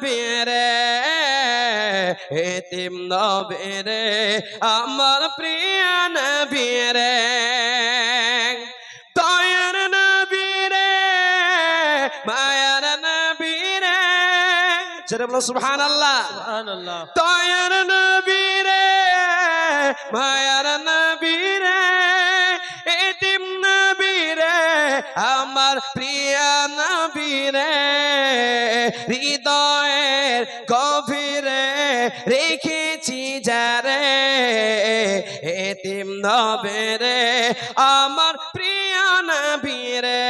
নবীরে এতিম নবীরে আমার প্রিয় নবীরে দয়ার নবীরে মায়ার নবীরে জোরে বলো সুবহানাল্লাহ সুবহানাল্লাহ। দয়ার নবীরে মায়ার নবীরে এতিম নবীরে আমার প্রিয় নবীরে হৃদয়ের গভীরে রেখেছি যারে এতিম নবীরে আমার প্রিয় নবীরে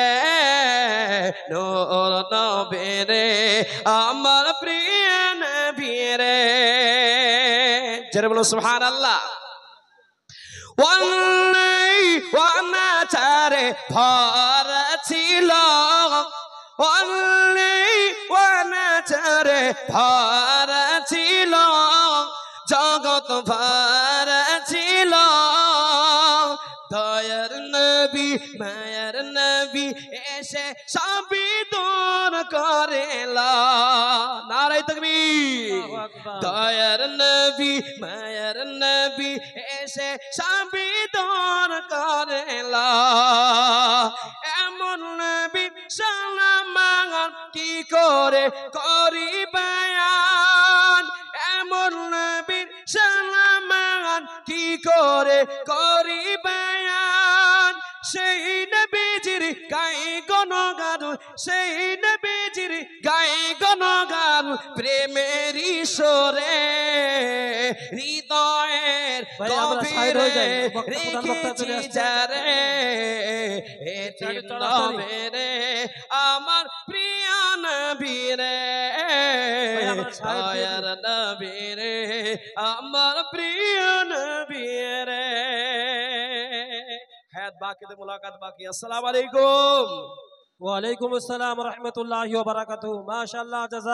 নূর নবীরে আমার প্রিয় নবীরে জোরে বলো সুবহানাল্লাহ। ওয়ানাচারে ভরা ছিল ওয়ানাচারে ভরা ছিল জগৎ ভরা ছিল দয়ার নবী মায়ার নবী এসে সবই দূর করেলা নারে তাকবীর দয়ার নবী মায়ার নবী এসে সবই দূর করেলা এমন নবী সালাম কি করে করি বায়ান এমন নবী সালাম কি করে করি বায়ান সেই নবীজির গায়ে গণগান সেই নবীজির গায়ে গণগান প্রেমের ঈশ্বরে হৃদয়ের গভীরে রেখেছি যারে এতিম নবীরে আমার প্রিয় নবীরে দয়ার নবীরে আমার প্রিয় নবীরে হায়াত বাকিতে মুলাকাত বাকি। আসসালামু আলাইকুম। ওয়া আলাইকুম আসসালাম ওয়া রাহমাতুল্লাহি ওয়া বারাকাতুহু। মাশাআল্লাহ।